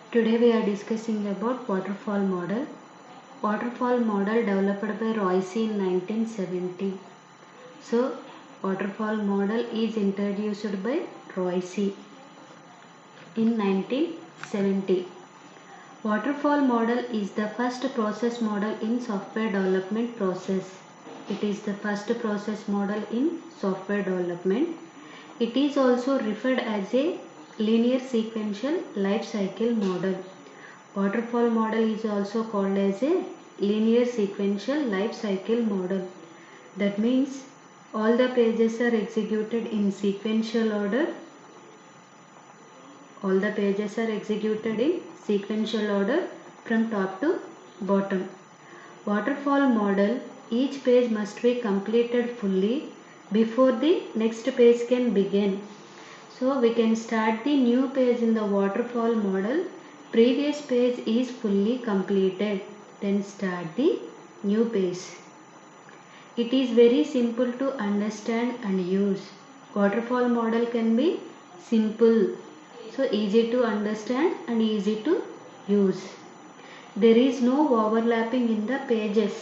Today we are discussing about waterfall model. Waterfall model developed by Royce in 1970. So waterfall model is introduced by Royce in 1970. Waterfall model is the first process model in software development process. It is the first process model in software development. It is also referred as a linear sequential life cycle model. Waterfall model is also called as a linear sequential life cycle model. That means all the pages are executed in sequential order. All the pages are executed in sequential order from top to bottom. Waterfall model, each page must be completed fully before the next page can begin. So we can start the new page in the waterfall model. Previous page is fully completed. Then start the new page. It is very simple to understand and use. Waterfall model can be simple. So easy to understand and easy to use. There is no overlapping in the pages.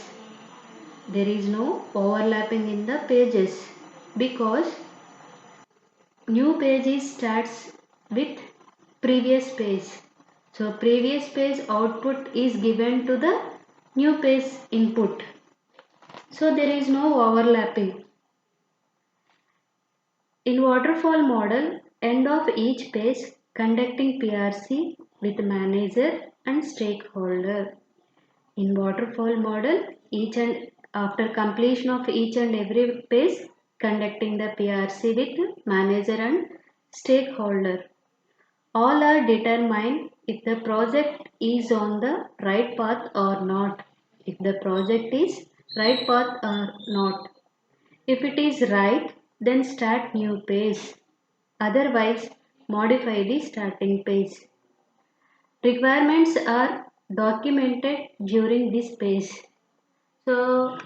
There is no overlapping in the pages because new page starts with previous page. So previous page output is given to the new page input. So there is no overlapping. In waterfall model, end of each page conducting PRC with manager and stakeholder. In waterfall model, each and after completion of each and every page conducting the PRC with manager and stakeholder. All are determined if the project is on the right path or not. If the project is right path or not. If it is right, then start new page. Otherwise, modify the starting page. Requirements are documented during this phase. So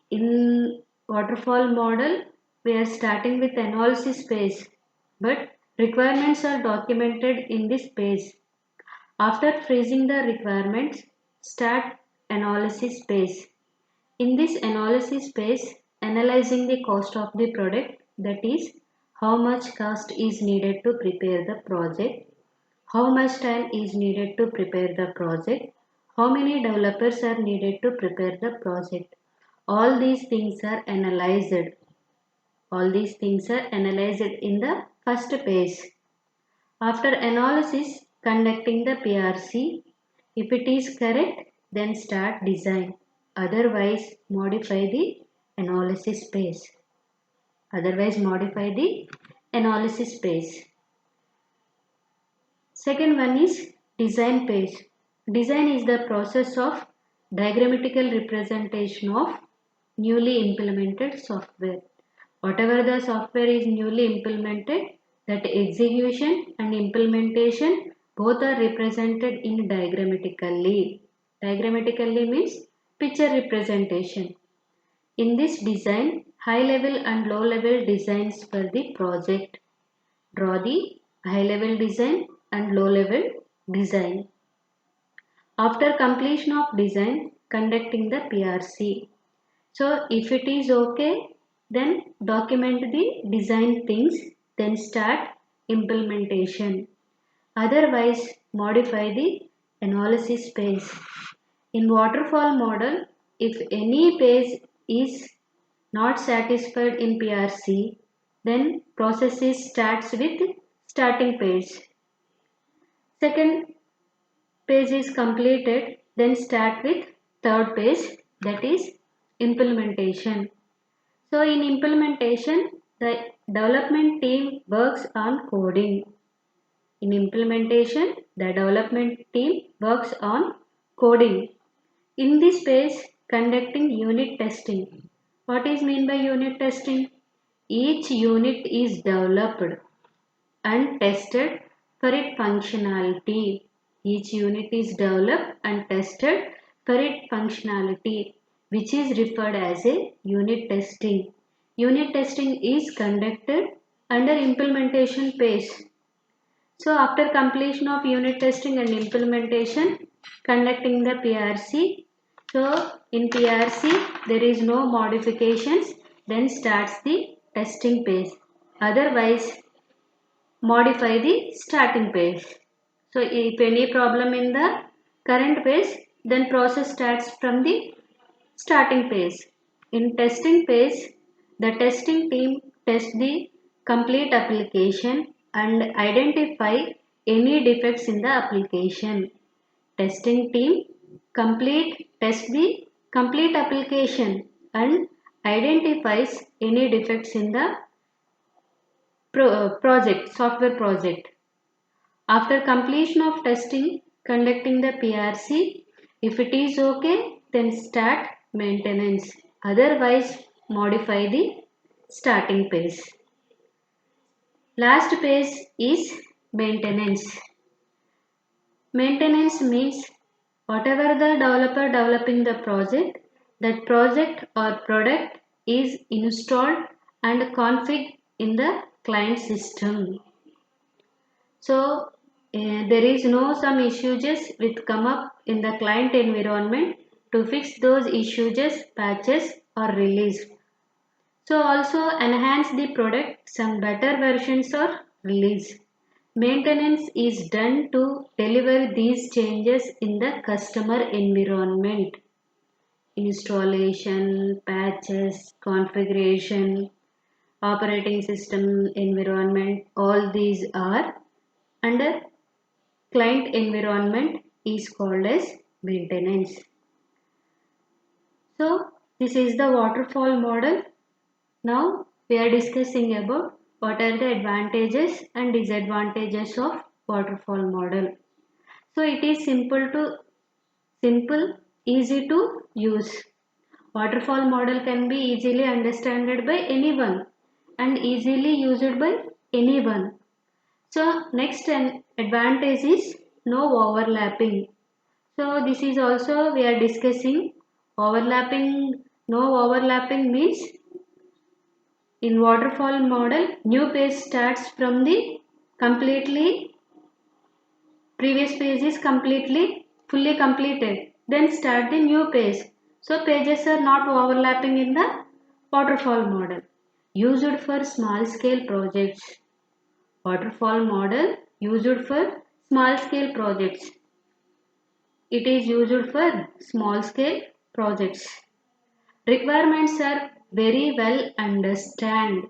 in waterfall model, we are starting with analysis phase, but requirements are documented in this phase. After freezing the requirements, start analysis phase. In this analysis phase, analyzing the cost of the product, that is, how much cost is needed to prepare the project, how much time is needed to prepare the project, how many developers are needed to prepare the project. All these things are analyzed. All these things are analyzed in the first phase. After analysis, conducting the PRC. If it is correct, then start design. Otherwise, modify the analysis phase. Otherwise, modify the analysis phase. Second one is design phase. Design is the process of diagrammatical representation of newly implemented software. Whatever the software is newly implemented, that execution and implementation both are represented in diagrammatically. Diagrammatically means picture representation. In this design, high level and low level designs for the project. Draw the high level design and low level design. After completion of design, conducting the PRC. So if it is okay, then document the design things, then start implementation. Otherwise, modify the analysis phase. In waterfall model, if any page is not satisfied in PRC, then process starts with starting page. Second page is completed, then start with third page, that is implementation. So in implementation, the development team works on coding. In implementation, the development team works on coding. In this phase, conducting unit testing. What is mean by unit testing? Each unit is developed and tested for its functionality. Each unit is developed and tested for its functionality, which is referred as a unit testing. Unit testing is conducted under implementation phase. So after completion of unit testing and implementation, conducting the PRC. So in PRC there is no modifications, then starts the testing phase. Otherwise modify the starting phase. So if any problem in the current phase, then process starts from the starting phase. In testing phase, the testing team tests the complete application and identify any defects in the application. Testing team tests the complete application and identifies any defects in the software project. After completion of testing, conducting the PRC, if it is okay, then start maintenance. Otherwise, modify the starting phase. Last phase is maintenance. Maintenance means whatever the developer developing the project, that project or product is installed and configured in the client system. So there is no some issues with come up in the client environment. To fix those issues, patches are released. So also enhance the product, some better versions are released. Maintenance is done to deliver these changes in the customer environment. Installation, patches, configuration, operating system environment, all these are under client environment is called as maintenance. So this is the waterfall model. Now we are discussing about what are the advantages and disadvantages of waterfall model. So it is simple, easy to use. Waterfall model can be easily understood by anyone and easily used by anyone. So next advantage is no overlapping. So this is also we are discussing overlapping. No overlapping means in waterfall model new page starts from the completely previous page is fully completed. Then start the new page. So pages are not overlapping in the waterfall model. Used for small scale projects. Waterfall model used for small scale projects. It is used for small scale projects. Requirements are very well understood.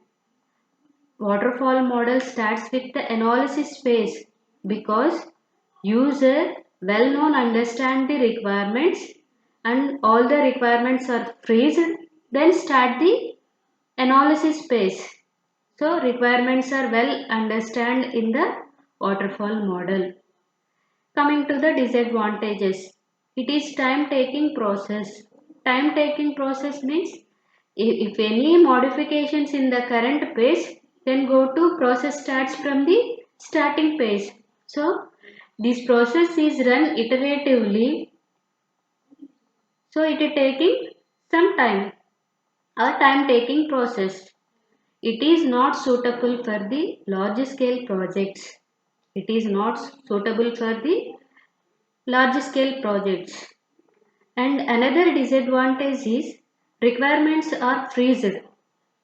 Waterfall model starts with the analysis phase because user well known understand the requirements and all the requirements are freezed, then start the analysis phase. So requirements are well understood in the waterfall model. Coming to the disadvantages, it is time taking process. Time taking process means if any modifications in the current page, then go to process starts from the starting page. So this process is run iteratively. So it is taking some time, a time taking process. It is not suitable for the large scale projects. It is not suitable for the large scale projects. And another disadvantage is requirements are freezed.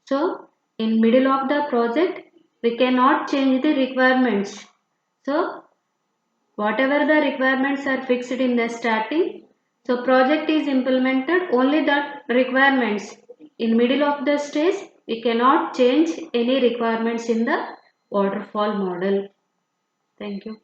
So in middle of the project we cannot change the requirements. So whatever the requirements are fixed in the starting, so project is implemented only that requirements. In middle of the stage we cannot change any requirements in the waterfall model. Thank you.